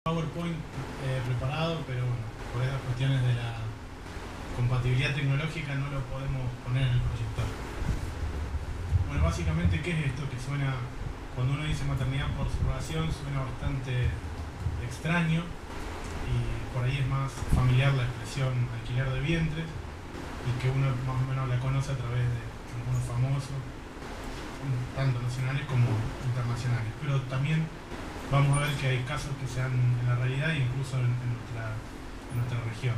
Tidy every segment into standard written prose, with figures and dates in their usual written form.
PowerPoint preparado, pero bueno, por esas cuestiones de la compatibilidad tecnológica no lo podemos poner en el proyector. Bueno, básicamente, ¿qué es esto? Que suena, cuando uno dice maternidad por subrogación, suena bastante extraño y por ahí es más familiar la expresión alquiler de vientres y que uno más o menos la conoce a través de algunos famosos, tanto nacionales como internacionales, pero también vamos a ver que hay casos que se dan en la realidad e incluso en nuestra región.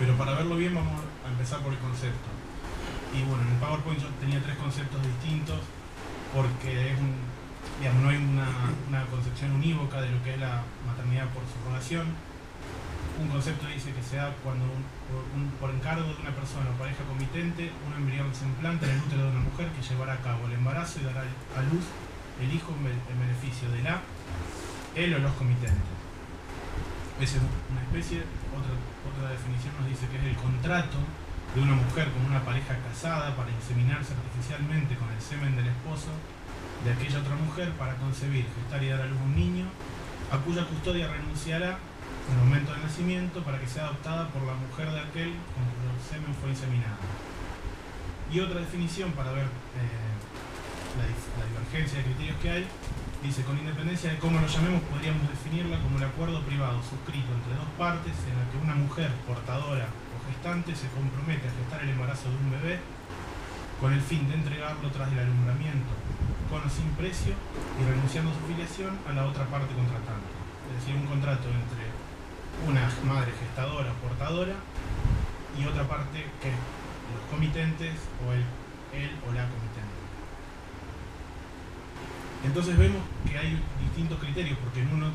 Pero para verlo bien vamos a empezar por el concepto. Y bueno, en el PowerPoint yo tenía tres conceptos distintos porque es digamos, no hay una concepción unívoca de lo que es la maternidad por subrogación. Un concepto dice que se da cuando por encargo de una persona o pareja comitente, un embrión se implanta en el útero de una mujer que llevará a cabo el embarazo y dará a luz el hijo en beneficio de él o los comitentes. Esa es una especie. Otra definición nos dice que es el contrato de una mujer con una pareja casada para inseminarse artificialmente con el semen del esposo de aquella otra mujer para concebir, gestar y dar a luz un niño, a cuya custodia renunciará en el momento del nacimiento para que sea adoptada por la mujer de aquel con cuyo semen fue inseminada. Y otra definición para ver la divergencia de criterios que hay, dice: con independencia de cómo lo llamemos, podríamos definirla como el acuerdo privado suscrito entre dos partes en la que una mujer portadora o gestante se compromete a gestar el embarazo de un bebé con el fin de entregarlo tras el alumbramiento, con o sin precio, y renunciando a su filiación a la otra parte contratante. Es decir, un contrato entre una madre gestadora o portadora y otra parte que los comitentes o él o la comitente. Entonces vemos que hay distintos criterios, porque en uno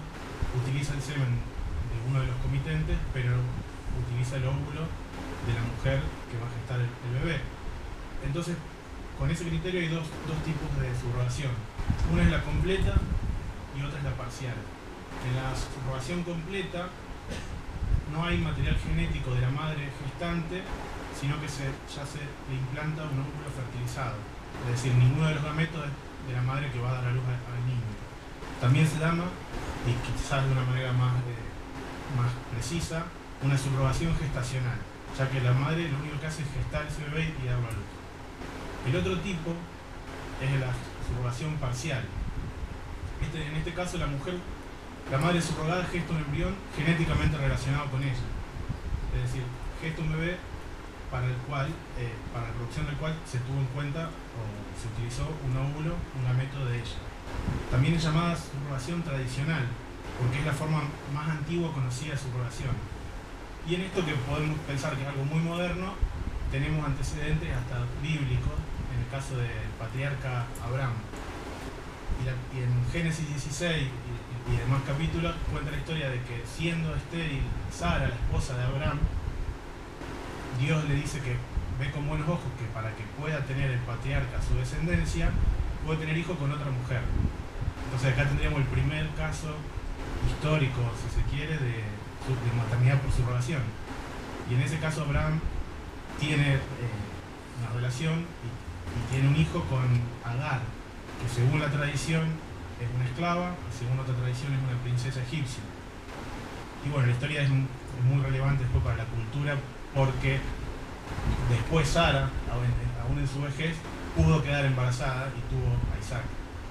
utiliza el semen de uno de los comitentes, pero utiliza el óvulo de la mujer que va a gestar el bebé. Entonces, con ese criterio hay dos tipos de subrogación. Una es la completa y otra es la parcial. En la subrogación completa no hay material genético de la madre gestante, sino que ya se le implanta un óvulo fertilizado. Es decir, ninguno de los gametos de la madre que va a dar a luz al niño. También se llama, y quizás de una manera más precisa, una subrogación gestacional, ya que la madre lo único que hace es gestar ese bebé y darlo a luz. El otro tipo es la subrogación parcial. En este caso la madre subrogada gesta un embrión genéticamente relacionado con ella. Es decir, gesta un bebé para la producción del cual se tuvo en cuenta o se utilizó un óvulo, un gameto de ella. También es llamada subrogación tradicional, porque es la forma más antigua conocida de subrogación. Y en esto, que podemos pensar que es algo muy moderno, tenemos antecedentes hasta bíblicos, en el caso del patriarca Abraham. Y en Génesis 16 y demás capítulos cuenta la historia de que, siendo estéril Sara, la esposa de Abraham, Dios le dice que ve con buenos ojos que para que pueda tener el patriarca su descendencia, puede tener hijo con otra mujer. Entonces acá tendríamos el primer caso histórico, si se quiere, de maternidad por subrogación. Y en ese caso Abraham tiene una relación y tiene un hijo con Agar, que según la tradición es una esclava y según otra tradición es una princesa egipcia. Y bueno, la historia es muy relevante después para la cultura, porque después Sara, aún en su vejez, pudo quedar embarazada y tuvo a Isaac.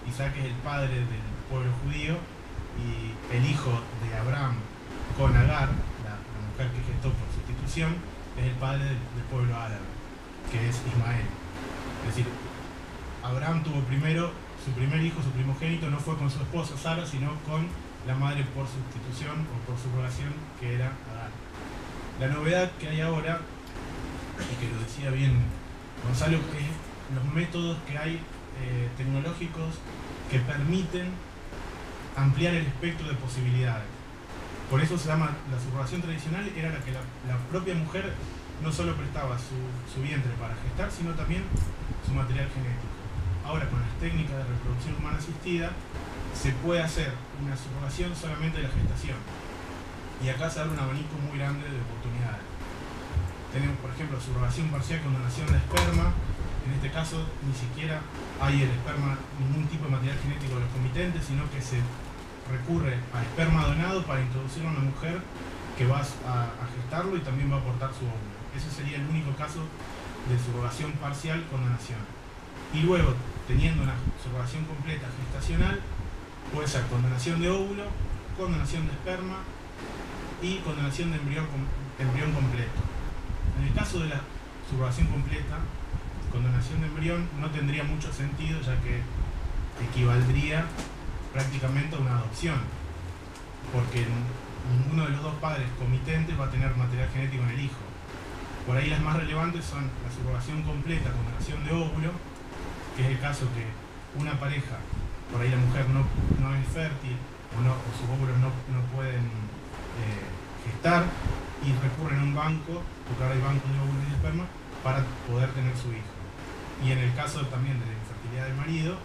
Isaac es el padre del pueblo judío y el hijo de Abraham con Agar, la mujer que gestó por sustitución, es el padre del pueblo árabe, que es Ismael. Es decir, Abraham tuvo primero su primer hijo, su primogénito, no fue con su esposa Sara, sino con la madre por sustitución o por subrogación, que era Agar. La novedad que hay ahora, y que lo decía bien Gonzalo, es los métodos que hay tecnológicos que permiten ampliar el espectro de posibilidades. Por eso se llama la subrogación tradicional, era la que la propia mujer no solo prestaba su vientre para gestar, sino también su material genético. Ahora, con las técnicas de reproducción humana asistida, se puede hacer una subrogación solamente de la gestación. Y acá se abre un abanico muy grande de oportunidades. Tenemos, por ejemplo, subrogación parcial con donación de esperma. En este caso, ni siquiera hay el esperma, ningún tipo de material genético de los comitentes, sino que se recurre a esperma donado para introducirlo a una mujer que va a gestarlo y también va a aportar su óvulo. Ese sería el único caso de subrogación parcial con donación. Y luego, teniendo una subrogación completa gestacional, puede ser con donación de óvulo, con donación de esperma y con donación de embrión completo. En el caso de la subrogación completa, con donación de embrión no tendría mucho sentido, ya que equivaldría prácticamente a una adopción, porque ninguno de los dos padres comitentes va a tener material genético en el hijo. Por ahí las más relevantes son la subrogación completa con donación de óvulo, que es el caso que una pareja, por ahí la mujer no es fértil o sus óvulos no pueden gestar, y recurren a un banco, porque ahora hay bancos de óvulos y de esperma, para poder tener su hijo. Y en el caso también de la infertilidad del marido,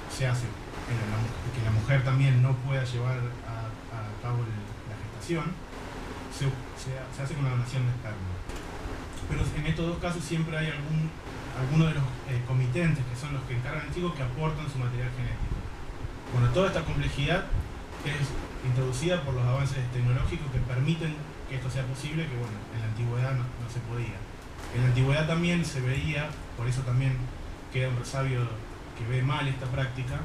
se hace que la mujer también no pueda llevar a cabo la gestación, se hace con la donación de esperma. Pero en estos dos casos siempre hay alguno de los comitentes, que son los que encargan al chico, que aportan su material genético. Bueno, toda esta complejidad es introducida por los avances tecnológicos que permiten que esto sea posible, que bueno, en la antigüedad no se podía. En la antigüedad también se veía, por eso también queda un resabio que ve mal esta práctica,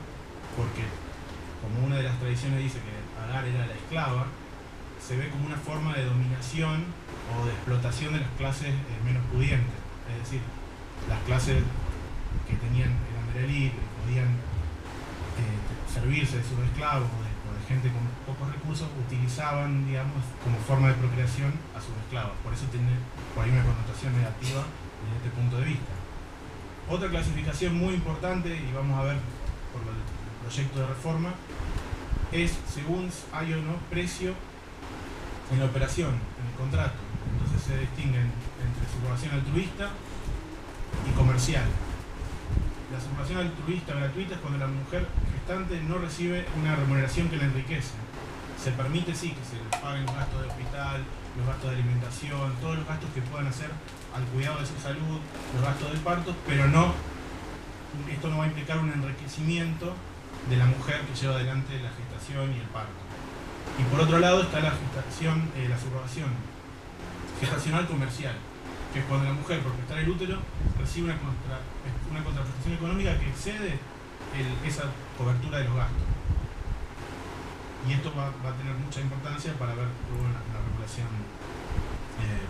porque como una de las tradiciones dice que Agar era la esclava, se ve como una forma de dominación o de explotación de las clases menos pudientes. Es decir, las clases que eran de la élite, podían servirse de sus esclavos o de gente con pocos recursos, utilizaban, digamos, como forma de procreación a sus esclavos. Por eso tiene por ahí una connotación negativa desde este punto de vista. Otra clasificación muy importante, y vamos a ver por el proyecto de reforma, es según hay o no precio en la operación, en el contrato. Entonces se distinguen entre subrogación altruista y comercial. La subrogación altruista gratuita es cuando la mujer gestante no recibe una remuneración que la enriquece. Se permite, sí, que se le paguen los gastos de hospital, los gastos de alimentación, todos los gastos que puedan hacer al cuidado de su salud, los gastos del parto, pero esto no va a implicar un enriquecimiento de la mujer que lleva adelante la gestación y el parto. Y por otro lado está la subrogación gestacional comercial, que es cuando la mujer, por gestar el útero, recibe una contraprestación económica que excede esa cobertura de los gastos. Y esto va a tener mucha importancia para ver luego la regulación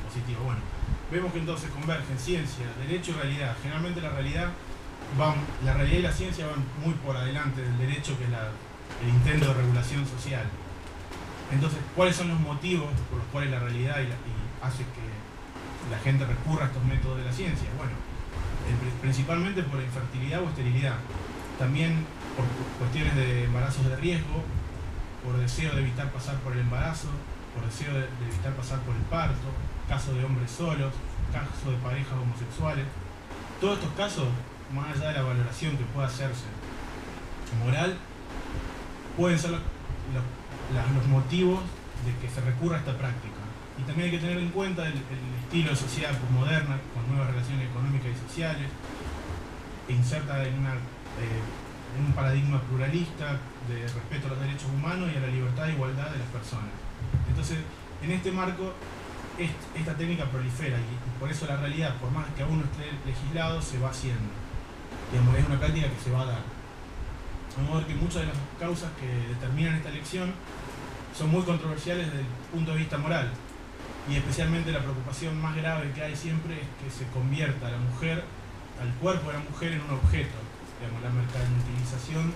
positiva. Bueno, vemos que entonces convergen ciencia, derecho y realidad. Generalmente la realidad y la ciencia van muy por adelante del derecho, que es el intento de regulación social. Entonces, ¿cuáles son los motivos por los cuales la realidad hace que la gente recurra a estos métodos de la ciencia? Bueno, principalmente por infertilidad o esterilidad. También por cuestiones de embarazos de riesgo, por deseo de evitar pasar por el embarazo, por deseo de evitar pasar por el parto, casos de hombres solos, casos de parejas homosexuales. Todos estos casos, más allá de la valoración que pueda hacerse moral, pueden ser los motivos de que se recurra a esta práctica. Y también hay que tener en cuenta el estilo de sociedad moderna, con nuevas relaciones económicas y sociales, que inserta en un paradigma pluralista de respeto a los derechos humanos y a la libertad e igualdad de las personas. Entonces, en este marco, esta técnica prolifera, y por eso la realidad, por más que aún no esté legislado, se va haciendo. Digamos, es una práctica que se va a dar. Vamos a ver que muchas de las causas que determinan esta elección son muy controversiales desde el punto de vista moral, y especialmente la preocupación más grave que hay siempre es que se convierta a la mujer, al cuerpo de la mujer, en un objeto. Digamos, la mercantilización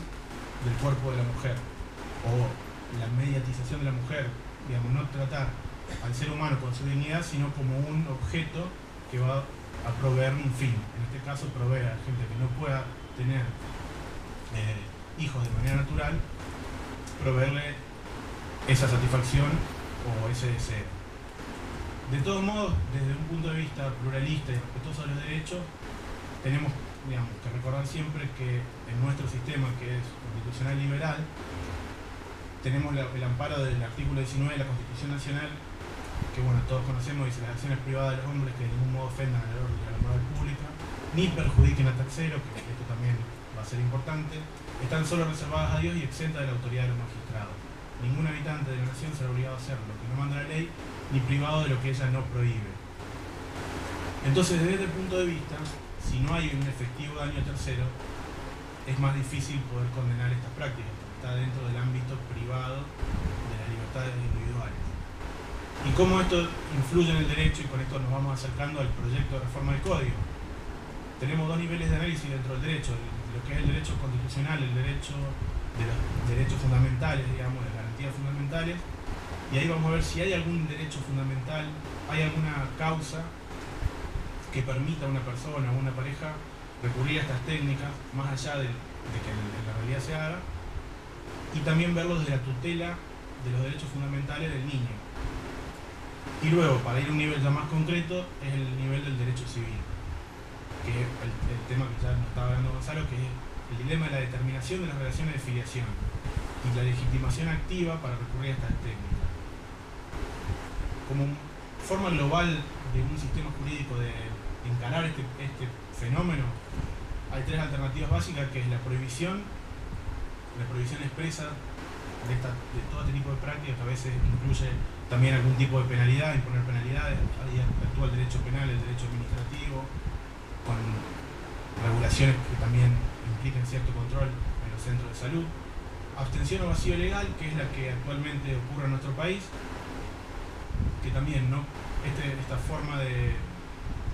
del cuerpo de la mujer, o la mediatización de la mujer. Digamos, no tratar al ser humano con su dignidad, sino como un objeto que va a proveer un fin. En este caso, proveer a gente que no pueda tener hijos de manera natural, proveerle esa satisfacción o ese deseo. De todos modos, desde un punto de vista pluralista y respetuoso de los derechos, tenemos, digamos, que recordar siempre que en nuestro sistema, que es constitucional liberal, tenemos el amparo del artículo 19 de la Constitución Nacional, que bueno, todos conocemos, dice: las acciones privadas de los hombres que de ningún modo ofendan al orden y a la moral pública, ni perjudiquen a terceros, que esto también va a ser importante, están solo reservadas a Dios y exentas de la autoridad de los magistrados. ningún habitante de la nación será obligado a hacer lo que no manda la ley, ni privado de lo que ella no prohíbe. Entonces, desde este punto de vista, si no hay un efectivo daño a tercero, es más difícil poder condenar estas prácticas, porque está dentro del ámbito privado de las libertades individuales. Y cómo esto influye en el derecho, y con esto nos vamos acercando al proyecto de reforma del Código. Tenemos dos niveles de análisis dentro del derecho, lo que es el derecho constitucional, el derecho de los derechos fundamentales, digamos, de las garantías fundamentales, y ahí vamos a ver si hay algún derecho fundamental, hay alguna causa que permita a una persona o a una pareja recurrir a estas técnicas, más allá de que en la realidad se haga, y también verlo desde la tutela de los derechos fundamentales del niño. Y luego, para ir a un nivel ya más concreto, es el nivel del derecho civil, que es el tema que ya nos estaba hablando Gonzalo, que es el dilema de la determinación de las relaciones de filiación y la legitimación activa para recurrir a estas técnicas. Como forma global de un sistema jurídico de encarar este fenómeno, hay tres alternativas básicas, que es la prohibición expresa de todo este tipo de prácticas, que a veces incluye también algún tipo de penalidad, imponer penalidades. Ahí actúa el derecho penal, el derecho administrativo, con regulaciones que también implican cierto control en los centros de salud. Abstención o vacío legal, que es la que actualmente ocurre en nuestro país, que también esta forma de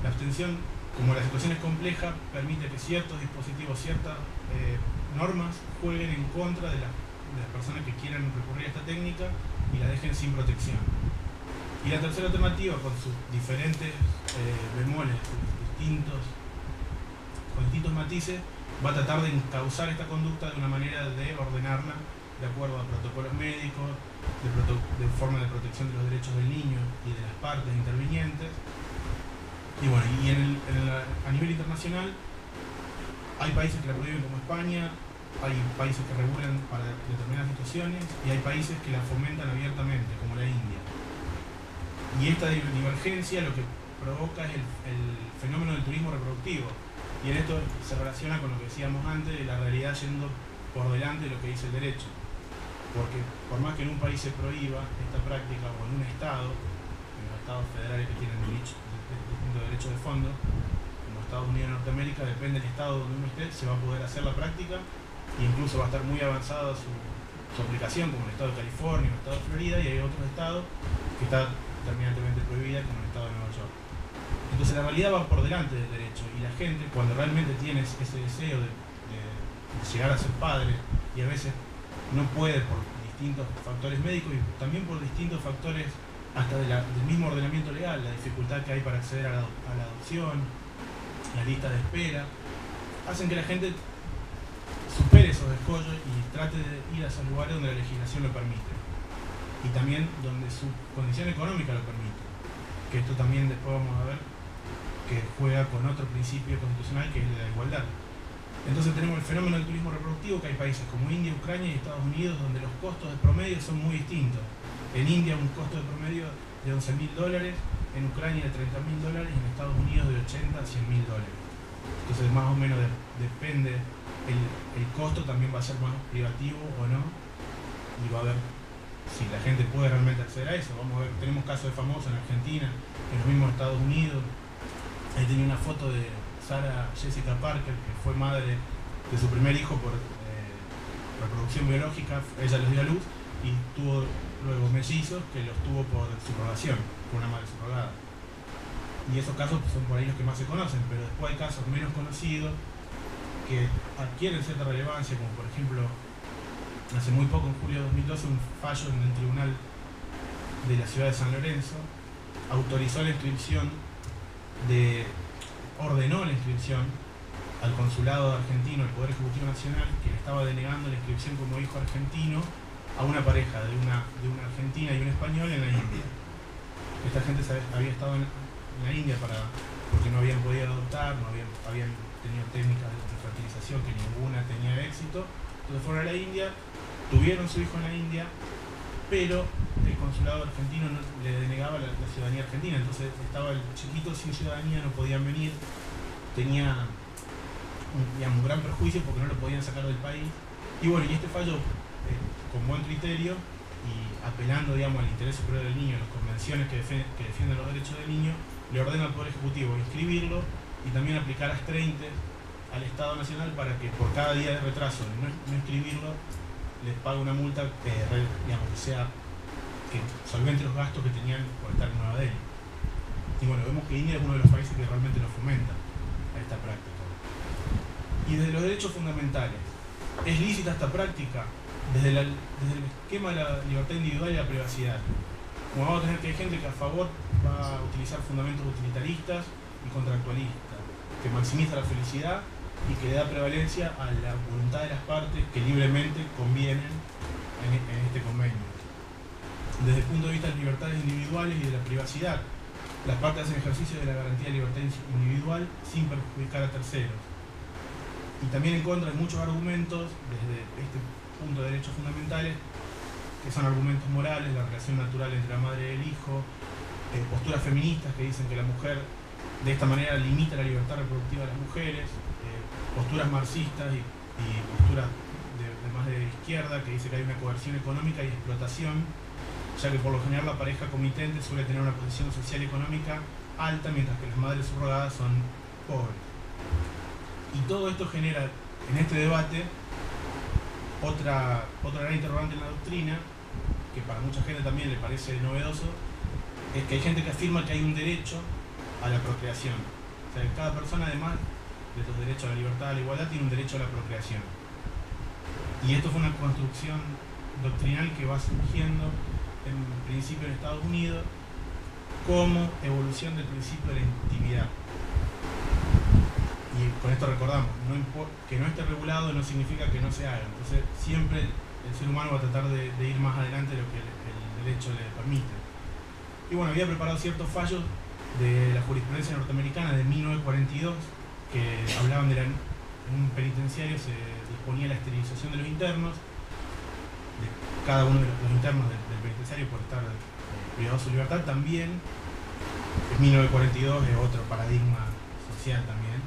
la abstención, como la situación es compleja, permite que ciertos dispositivos, ciertas normas jueguen en contra de las personas que quieran recurrir a esta técnica y la dejen sin protección. Y la tercera alternativa, con sus diferentes bemoles, con distintos matices, va a tratar de encauzar esta conducta de una manera de ordenarla de acuerdo a protocolos médicos, de forma de protección de los derechos del niño y de las partes intervinientes. Y bueno, a nivel internacional hay países que la prohíben, como España, hay países que regulan para determinadas situaciones y hay países que la fomentan abiertamente, como la India. Y esta divergencia lo que provoca es el fenómeno del turismo reproductivo. Y en esto se relaciona con lo que decíamos antes, de la realidad yendo por delante de lo que dice el derecho. Porque por más que en un país se prohíba esta práctica, o en un estado, en los estados federales que tienen distintos derechos de fondo, como Estados Unidos y Norteamérica, depende del estado donde uno esté, se va a poder hacer la práctica, e incluso va a estar muy avanzada su aplicación, como el estado de California o el estado de Florida, y hay otros estados que está terminantemente prohibida, como el estado de Nueva York. Entonces la realidad va por delante del derecho, y la gente, cuando realmente tiene ese deseo de llegar a ser padre, y a veces no puede por distintos factores médicos y también por distintos factores hasta del mismo ordenamiento legal, la dificultad que hay para acceder a la adopción, la lista de espera, hacen que la gente supere esos escollos y trate de ir a esos lugares donde la legislación lo permite y también donde su condición económica lo permite, que esto también después vamos a ver que juega con otro principio constitucional, que es el de la igualdad. Entonces tenemos el fenómeno del turismo reproductivo, que hay países como India, Ucrania y Estados Unidos donde los costos de promedio son muy distintos. En India un costo de promedio de $11.000, en Ucrania de $30.000 y en Estados Unidos de $80.000 a $100.000. Entonces más o menos depende, el costo también va a ser más privativo o no, y va a ver si la gente puede realmente acceder a eso. Vamos a ver, tenemos casos de famosos en Argentina, en los mismos Estados Unidos. Ahí tenía una foto de Sarah Jessica Parker, que fue madre de su primer hijo por reproducción biológica. Ella los dio a luz y tuvo luego mellizos que los tuvo por subrogación, por una madre subrogada. Y esos casos son por ahí los que más se conocen, pero después hay casos menos conocidos que adquieren cierta relevancia, como por ejemplo, hace muy poco, en julio de 2012, un fallo en el tribunal de la ciudad de San Lorenzo autorizó la inscripción ordenó la inscripción al consulado argentino, al Poder Ejecutivo Nacional, que le estaba denegando la inscripción como hijo argentino a una pareja de una argentina y un español en la India. Esta gente había estado en la India porque no habían podido adoptar, no habían tenido técnicas de fertilización, que ninguna tenía éxito. Entonces fueron a la India, tuvieron su hijo en la India, pero el consulado argentino le denegaba la ciudadanía argentina. Entonces estaba el chiquito sin ciudadanía, no podían venir, tenía un gran perjuicio porque no lo podían sacar del país. Y bueno, y este fallo, con buen criterio, y apelando, digamos, al interés superior del niño, a las convenciones que defienden los derechos del niño, le ordena al Poder Ejecutivo inscribirlo y también aplicar astreinte al Estado Nacional para que por cada día de retraso de no inscribirlo les pague una multa digamos, que solvente los gastos que tenían por estar en Nueva Delhi. Y bueno, vemos que India es uno de los países que realmente lo fomenta a esta práctica. Y desde los derechos fundamentales, ¿es lícita esta práctica? Desde el esquema de la libertad individual y la privacidad. Como vamos a tener que hay gente que a favor va a utilizar fundamentos utilitaristas y contractualistas, que maximiza la felicidad y que le da prevalencia a la voluntad de las partes que libremente convienen en este convenio. Desde el punto de vista de las libertades individuales y de la privacidad, las partes hacen ejercicio de la garantía de libertad individual sin perjudicar a terceros. Y también en contra de muchos argumentos, desde este punto de derechos fundamentales, que son argumentos morales, la relación natural entre la madre y el hijo, posturas feministas que dicen que la mujer de esta manera limita la libertad reproductiva de las mujeres, posturas marxistas y posturas más de izquierda que dice que hay una coerción económica y explotación, ya que por lo general la pareja comitente suele tener una posición social y económica alta, mientras que las madres subrogadas son pobres. Y todo esto genera en este debate otra gran interrogante en la doctrina, que para mucha gente también le parece novedoso, es que hay gente que afirma que hay un derecho a la procreación. O sea, que cada persona, además de los derechos a la libertad, a la igualdad, tiene un derecho a la procreación. Y esto fue una construcción doctrinal que va surgiendo en principio en Estados Unidos como evolución del principio de la intimidad. Y con esto recordamos, que no esté regulado no significa que no se haga. Entonces siempre el ser humano va a tratar de ir más adelante de lo que el derecho le permite. Y bueno, había preparado ciertos fallos de la jurisprudencia norteamericana de 1942 que hablaban de en un penitenciario se disponía la esterilización de los internos, de cada uno de los internos del penitenciario por estar privados de su libertad. También en 1942 es otro paradigma social también,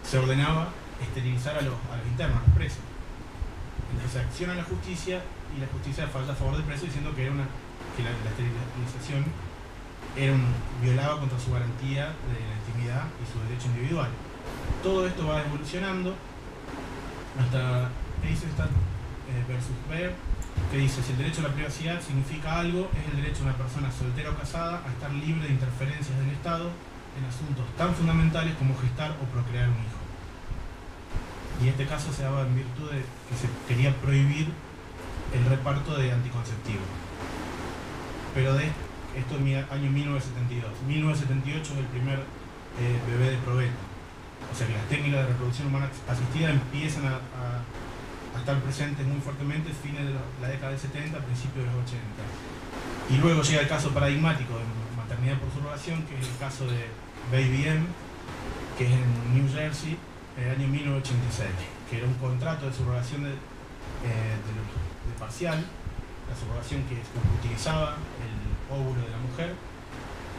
se ordenaba esterilizar a los internos, a los presos. Entonces se acciona la justicia y la justicia falla a favor del preso diciendo que la esterilización violaba contra su garantía de la intimidad y su derecho individual. Todo esto va evolucionando hasta Eisenstadt versus Baer, que dice: si el derecho a la privacidad significa algo, es el derecho de una persona soltera o casada a estar libre de interferencias del Estado en asuntos tan fundamentales como gestar o procrear un hijo. Y este caso se daba en virtud de que se quería prohibir el reparto de anticonceptivos. Pero esto es año 1972. 1978 es el primer bebé de probeta. O sea que las técnicas de reproducción humana asistida empiezan a estar presentes muy fuertemente a fines de la década del 70, principios de los 80. Y luego llega el caso paradigmático de maternidad por subrogación, que es el caso de Baby M, que es en New Jersey, en el año 1986, que era un contrato de subrogación de parcial, la subrogación que utilizaba el óvulo de la mujer,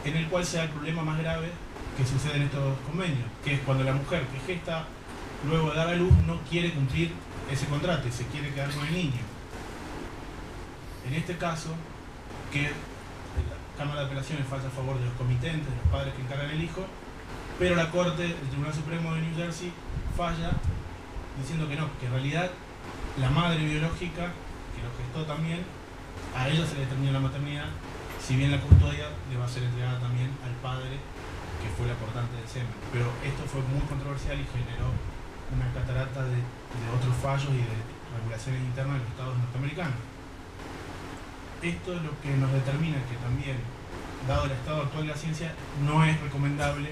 en el cual se da el problema más grave que sucede en estos convenios, que es cuando la mujer que gesta luego de dar a luz no quiere cumplir ese contrato y se quiere quedar con el niño. En este caso, que la Cámara de Apelaciones falla a favor de los comitentes, de los padres que encargan el hijo, pero la Corte, el Tribunal Supremo de New Jersey, falla diciendo que no, que en realidad la madre biológica, que lo gestó también, a ella se le determina la maternidad, si bien la custodia le va a ser entregada también al padre, que fue el aportante del semen. Pero esto fue muy controversial y generó una catarata de otros fallos y de regulaciones internas de los estados norteamericanos. Esto es lo que nos determina que también, dado el estado actual de la ciencia, no es recomendable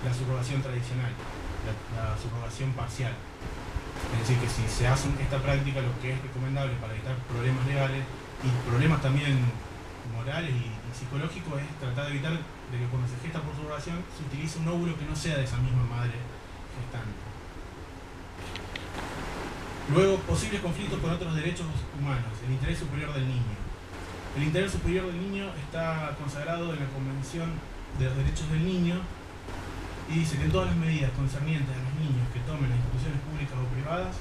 la subrogación tradicional, la subrogación parcial. Es decir, que si se hace esta práctica, lo que es recomendable para evitar problemas legales y problemas también morales y psicológicos es tratar de evitar de que cuando se gesta por subrogación se utilice un óvulo que no sea de esa misma madre gestante. Luego, posibles conflictos con otros derechos humanos, el interés superior del niño. El interés superior del niño está consagrado en la Convención de los Derechos del Niño y dice que en todas las medidas concernientes a los niños que tomen las instituciones públicas o privadas